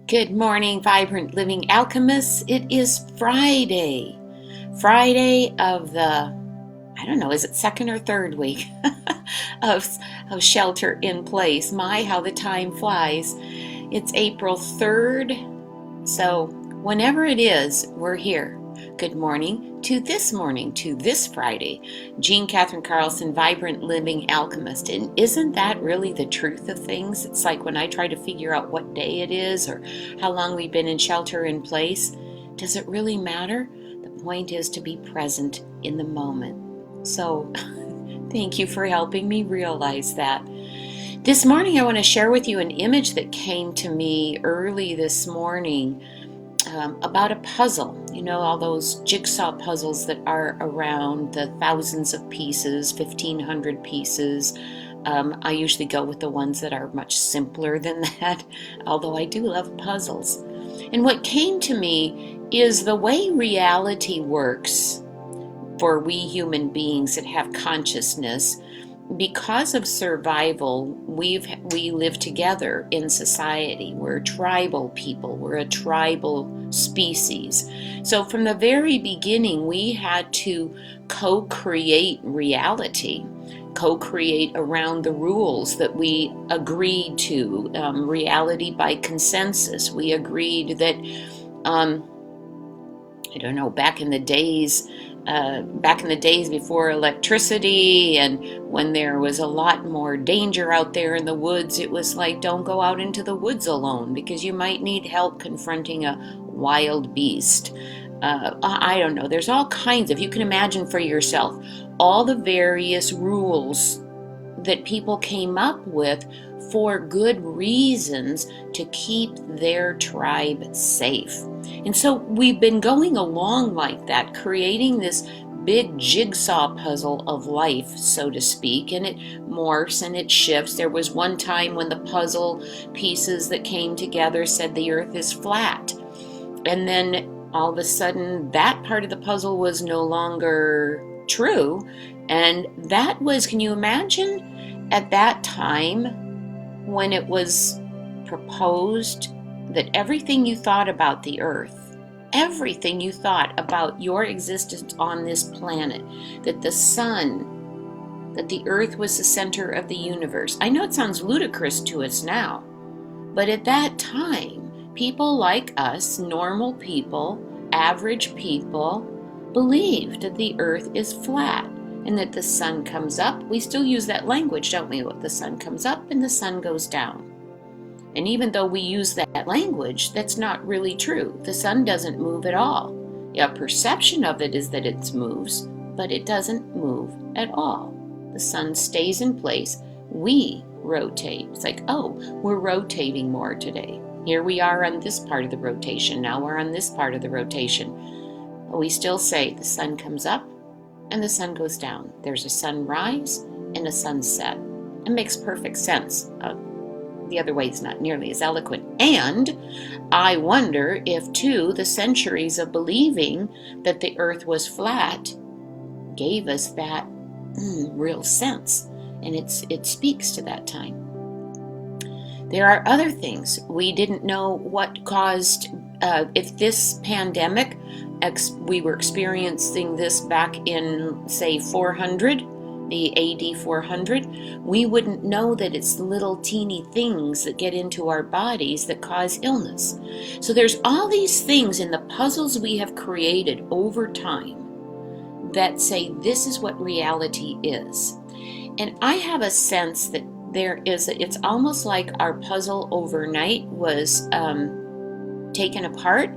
Good morning, vibrant living alchemists. It is Friday. Friday of the, I don't know, is it second or third week of, of shelter in place? My, how the time flies. It's April 3rd. So, whenever it is, we're here. Good morning to this Friday. Jean Catherine Carlson, Vibrant Living Alchemist. And isn't that really the truth of things? It's like when I try to figure out what day it is or how long we've been in shelter in place. Does it really matter? The point is to be present in the moment. So, thank you for helping me realize that. This morning, I want to share with you an image that came to me early this morning about a puzzle. You know, all those jigsaw puzzles that are around, the thousands of pieces, 1,500 pieces. I usually go with the ones that are much simpler than that, although I do love puzzles. And what came to me is the way reality works for we human beings that have consciousness. Because of survival, we live together in society. We're tribal people. We're a tribal species. So from the very beginning, we had to co-create reality, co-create around the rules that we agreed to, reality by consensus. We agreed that, I don't know, back in the days before electricity and when there was a lot more danger out there in the woods, it was like, don't go out into the woods alone because you might need help confronting a wild beast. I don't know. There's all kinds of, you can imagine for yourself, all the various rules that people came up with for good reasons to keep their tribe safe. And so we've been going along like that, creating this big jigsaw puzzle of life, so to speak, and it morphs and it shifts. There was one time when the puzzle pieces that came together said the earth is flat. And then all of a sudden that part of the puzzle was no longer true. And that was, can you imagine at that time when it was proposed that everything you thought about the earth, everything you thought about your existence on this planet, that the sun, that the earth was the center of the universe. I know it sounds ludicrous to us now, but at that time, people like us, normal people, average people, believed that the earth is flat and that the sun comes up. We still use that language, don't we? The sun comes up and the sun goes down. And even though we use that language, that's not really true. The sun doesn't move at all. A perception of it is that it moves, but it doesn't move at all. The sun stays in place. We rotate. It's like, oh, we're rotating more today. Here we are on this part of the rotation. Now we're on this part of the rotation. But we still say the sun comes up and the sun goes down. There's a sunrise and a sunset. It makes perfect sense. The other way is not nearly as eloquent. And I wonder if, too, the centuries of believing that the earth was flat gave us that real sense. And it speaks to that time. There are other things. We didn't know what caused, if this pandemic, we were experiencing this back in, say, 400, the AD 400, we wouldn't know that it's little teeny things that get into our bodies that cause illness. So there's all these things in the puzzles we have created over time that say this is what reality is. And I have a sense that it's almost like our puzzle overnight was taken apart.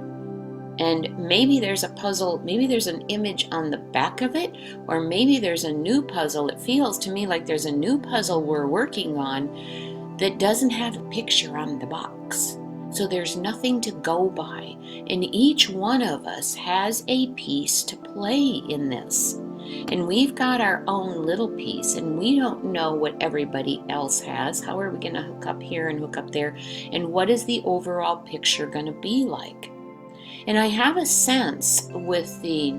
And maybe there's a puzzle, maybe there's an image on the back of it, or maybe there's a new puzzle. It feels to me like there's a new puzzle we're working on that doesn't have a picture on the box. So there's nothing to go by. And each one of us has a piece to play in this. And we've got our own little piece, and we don't know what everybody else has. How are we going to hook up here and hook up there? And what is the overall picture going to be like? And I have a sense with the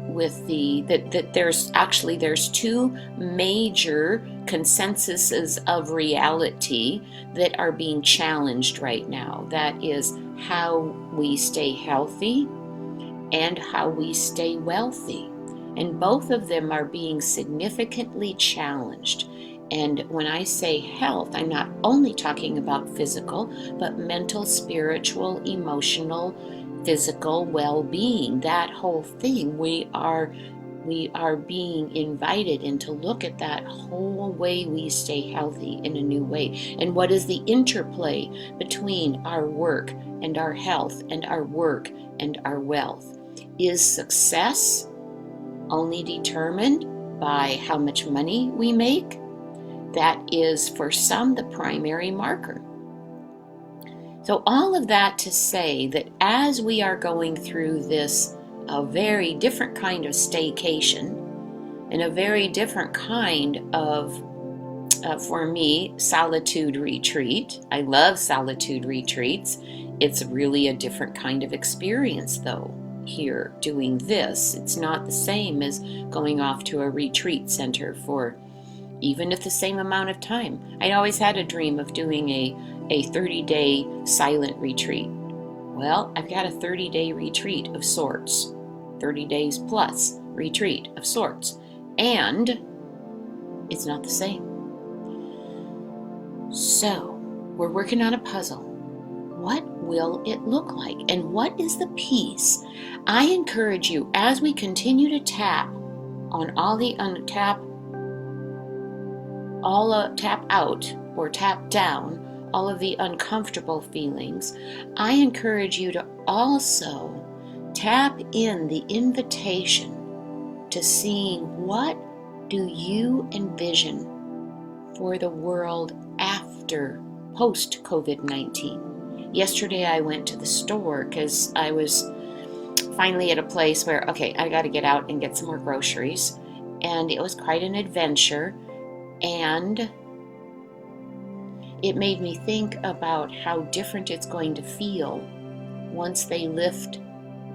with that there's two major consensuses of reality that are being challenged right now. That is how we stay healthy and how we stay wealthy. And both of them are being significantly challenged. And when I say health, I'm not only talking about physical, but mental, spiritual, emotional, physical well-being. That whole thing, we are being invited in to look at that whole way we stay healthy in a new way. And what is the interplay between our work and our health and our work and our wealth? Is success only determined by how much money we make? That is, for some, the primary marker. So all of that to say that as we are going through this, a very different kind of staycation and a very different kind of, for me, solitude retreat. I love solitude retreats. It's really a different kind of experience, though, here doing this. It's not the same as going off to a retreat center for even at the same amount of time. I always had a dream of doing a 30-day silent retreat. Well, I've got a 30-day retreat of sorts, 30 days plus retreat of sorts, and it's not the same. So, we're working on a puzzle. What will it look like? And what is the piece? I encourage you, as we continue to tap on all the tap out or tap down all of the uncomfortable feelings, I encourage you to also tap in the invitation to seeing what do you envision for the world after post-COVID-19. Yesterday I went to the store because I was finally at a place where, okay, I got to get out and get some more groceries. And it was quite an adventure. And it made me think about how different it's going to feel once they lift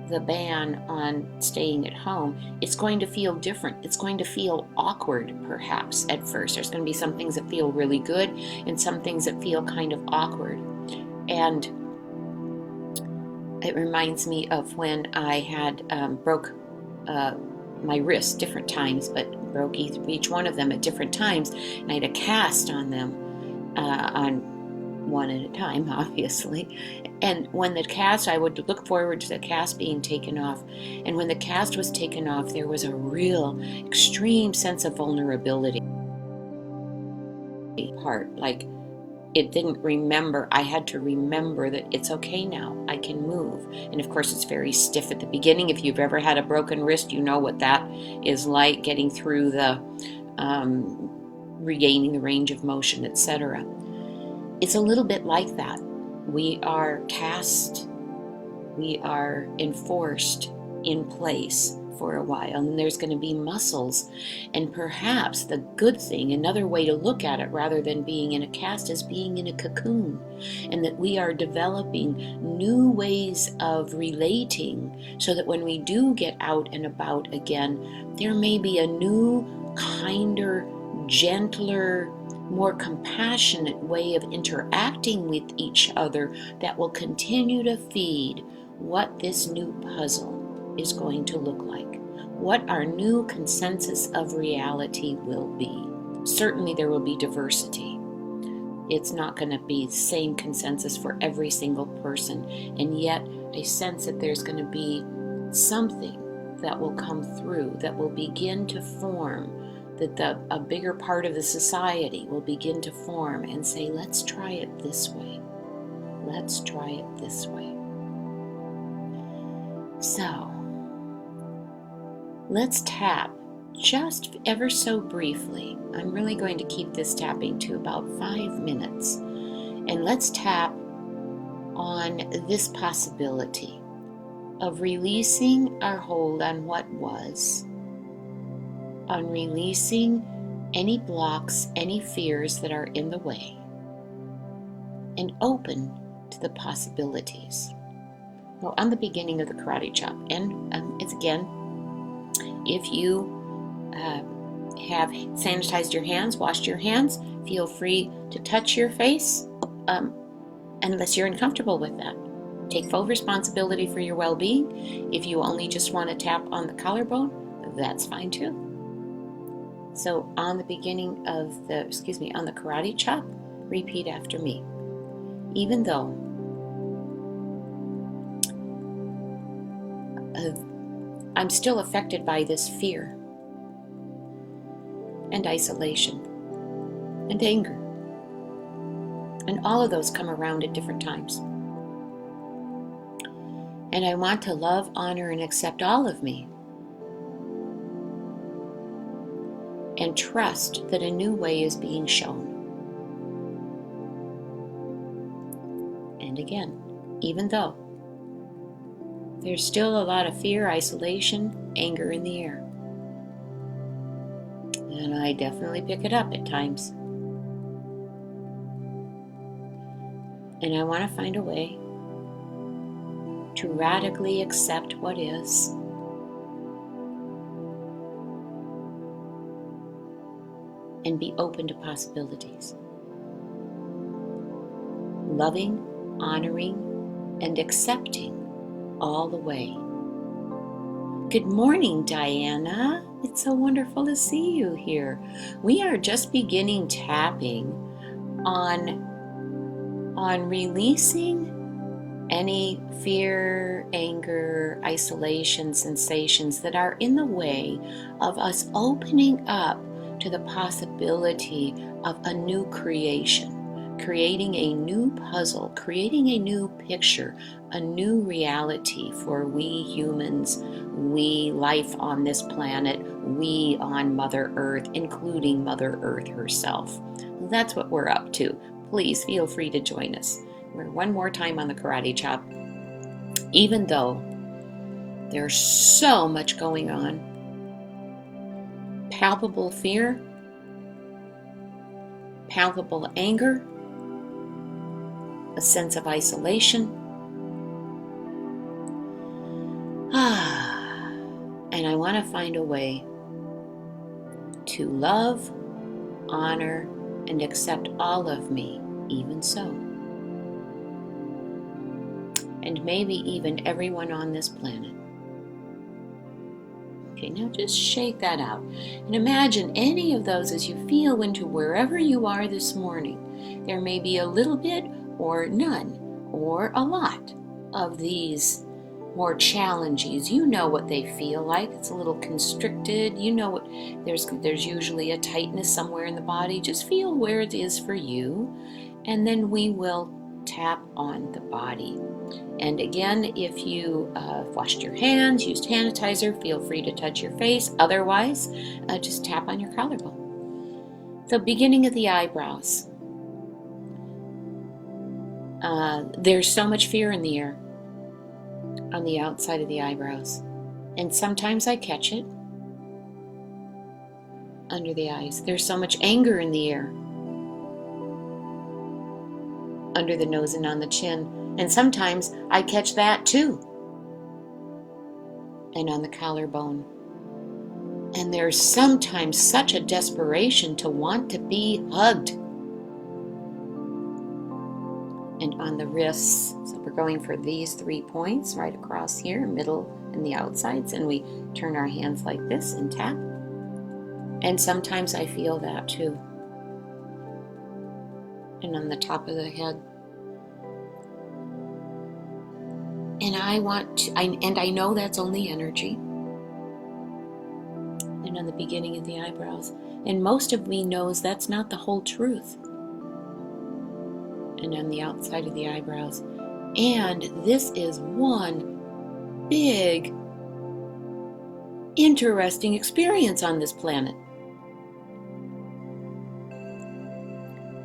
the ban on staying at home. It's going to feel different. It's going to feel awkward, perhaps, at first. There's going to be some things that feel really good and some things that feel kind of awkward. And it reminds me of when I had broke my wrist different times, but broke each one of them at different times, and I had a cast on them, on one at a time, obviously. And when the cast, I would look forward to the cast being taken off. And when the cast was taken off, there was a real extreme sense of vulnerability. Like, it didn't remember. I had to remember that it's okay now. I can move. And of course, it's very stiff at the beginning. If you've ever had a broken wrist, you know what that is like, getting through the regaining the range of motion, etc. It's a little bit like that. We are cast, we are enforced in place for a while, and there's going to be muscles. And perhaps the good thing, another way to look at it rather than being in a cast, is being in a cocoon, and that we are developing new ways of relating so that when we do get out and about again, there may be a new, kinder, gentler, more compassionate way of interacting with each other that will continue to feed what this new puzzle is going to look like, what our new consensus of reality will be. Certainly there will be diversity. It's not going to be the same consensus for every single person, and yet I sense that there's going to be something that will come through, that will begin to form, that a bigger part of the society will begin to form and say, let's try it this way. Let's try it this way. So, let's tap just ever so briefly. I'm really going to keep this tapping to about 5 minutes. And let's tap on this possibility of releasing our hold on what was, on releasing any blocks, any fears that are in the way, and open to the possibilities. Well, on the beginning of the karate chop, and it's again, If you have sanitized your hands, washed your hands, feel free to touch your face, unless you're uncomfortable with that. Take full responsibility for your well-being. If you only just want to tap on the collarbone, that's fine too. So on the on the karate chop, repeat after me. Even though I'm still affected by this fear and isolation and anger, and all of those come around at different times. And I want to love, honor, and accept all of me, and trust that a new way is being shown. And again, even though there's still a lot of fear, isolation, anger in the air. And I definitely pick it up at times. And I want to find a way to radically accept what is, and be open to possibilities. Loving, honoring, and accepting all the way. Good morning, Diana. It's so wonderful to see you here. We are just beginning tapping on releasing any fear, anger, isolation sensations that are in the way of us opening up to the possibility of a new creation, creating a new puzzle, creating a new picture, a new reality for we humans, we life on this planet, we on Mother Earth, including Mother Earth herself. That's what we're up to. Please feel free to join us. We're one more time on the karate chop. Even though there's so much going on, palpable fear, palpable anger, a sense of isolation. And I want to find a way to love, honor, and accept all of me, even so. And maybe even everyone on this planet. Okay, now just shake that out. And imagine any of those as you feel into wherever you are this morning. There may be a little bit or none or a lot of these more challenges. You know what they feel like. It's a little constricted. You know what, there's usually a tightness somewhere in the body. Just feel where it is for you. And then we will tap on the body. And again, if you washed your hands, used sanitizer, feel free to touch your face. Otherwise, just tap on your collarbone. So beginning at the eyebrows. There's so much fear in the air on the outside of the eyebrows. And sometimes I catch it under the eyes. There's so much anger in the air under the nose and on the chin. And sometimes I catch that too. And on the collarbone. And there's sometimes such a desperation to want to be hugged. And on the wrists, so we're going for these 3 points right across here, middle and the outsides, and we turn our hands like this and tap. And sometimes I feel that too. And on the top of the head. And I know that's only energy. And on the beginning of the eyebrows. And most of me knows that's not the whole truth. And on the outside of the eyebrows. And this is one big, interesting experience on this planet.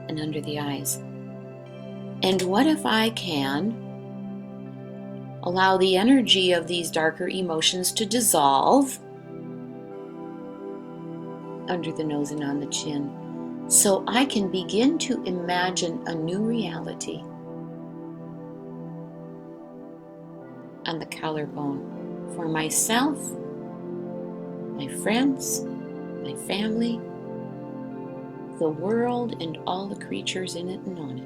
And under the eyes. And what if I can allow the energy of these darker emotions to dissolve under the nose and on the chin, so I can begin to imagine a new reality on the collarbone for myself my friends, my family, the world, and all the creatures in it and on it.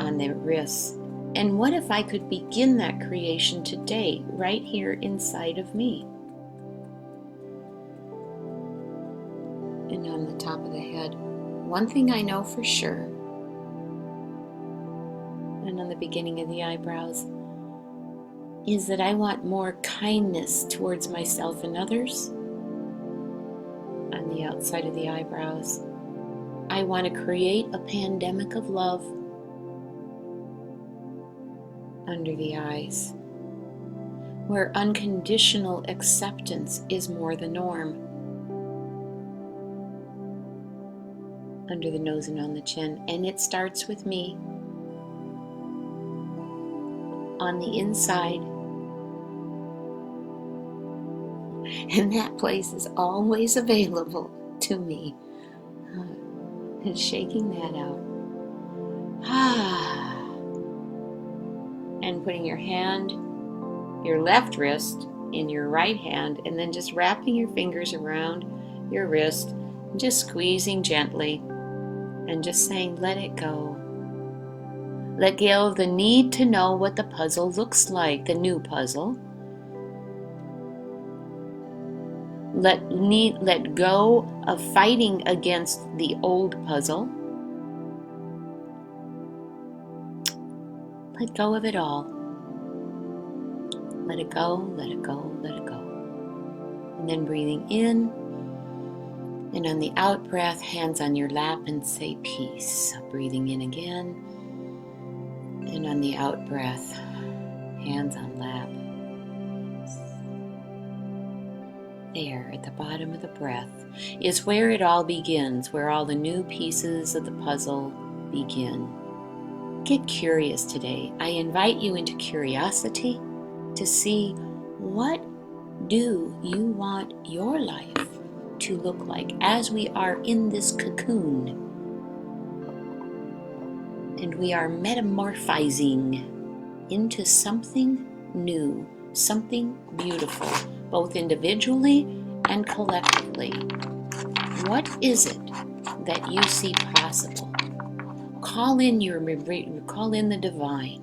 On the wrists. And what if I could begin that creation today, right here inside of me? And on the top of the head. One thing I know for sure, and on the beginning of the eyebrows, is that I want more kindness towards myself and others. On the outside of the eyebrows, I want to create a pandemic of love. Under the eyes, where unconditional acceptance is more the norm. Under the nose and on the chin, and it starts with me. On the inside, and that place is always available to me. And shaking that out. And putting your hand, your left wrist in your right hand, and then just wrapping your fingers around your wrist, and just squeezing gently, and just saying, let it go. Let go of the need to know what the puzzle looks like, the new puzzle. Let go of fighting against the old puzzle. Let go of it all. Let it go, let it go, let it go. And then breathing in, and on the out breath, hands on your lap and say peace. Breathing in again, and on the out breath, hands on lap. There, at the bottom of the breath, is where it all begins, where all the new pieces of the puzzle begin. Get curious today. I invite you into curiosity to see, what do you want your life to look like as we are in this cocoon? And we are metamorphizing into something new, something beautiful, both individually and collectively. What is it that you see possible? Call in the divine.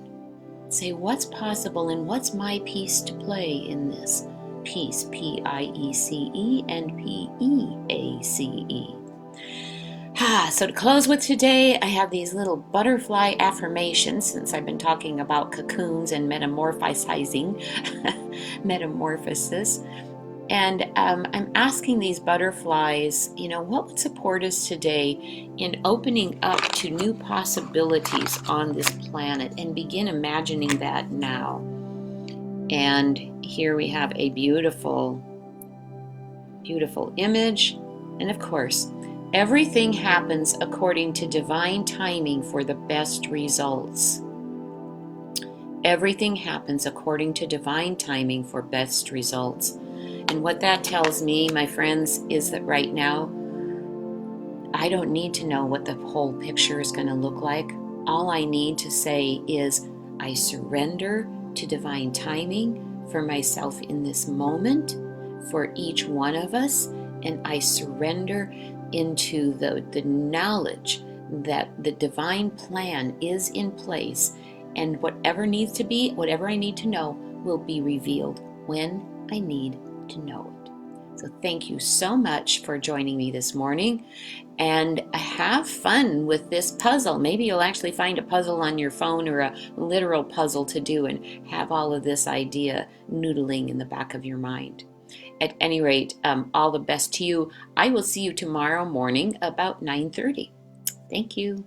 Say, what's possible and what's my piece to play in this? Peace, P-I-E-C-E and P-E-A-C-E. So to close with today, I have these little butterfly affirmations, since I've been talking about cocoons and metamorphosizing, metamorphosis. And I'm asking these butterflies, what would support us today in opening up to new possibilities on this planet, and begin imagining that now. And here we have a beautiful, beautiful image. And of course, everything happens according to divine timing for the best results. Everything happens according to divine timing for best results. And what that tells me, my friends, is that right now, I don't need to know what the whole picture is going to look like. All I need to say is, I surrender to divine timing for myself in this moment, for each one of us, and I surrender into the knowledge that the divine plan is in place, and whatever needs to be, whatever I need to know, will be revealed when I need to know it. So thank you so much for joining me this morning, and have fun with this puzzle. Maybe you'll actually find a puzzle on your phone, or a literal puzzle to do, and have all of this idea noodling in the back of your mind. At any rate, all the best to you. I will see you tomorrow morning about 9:30. Thank you.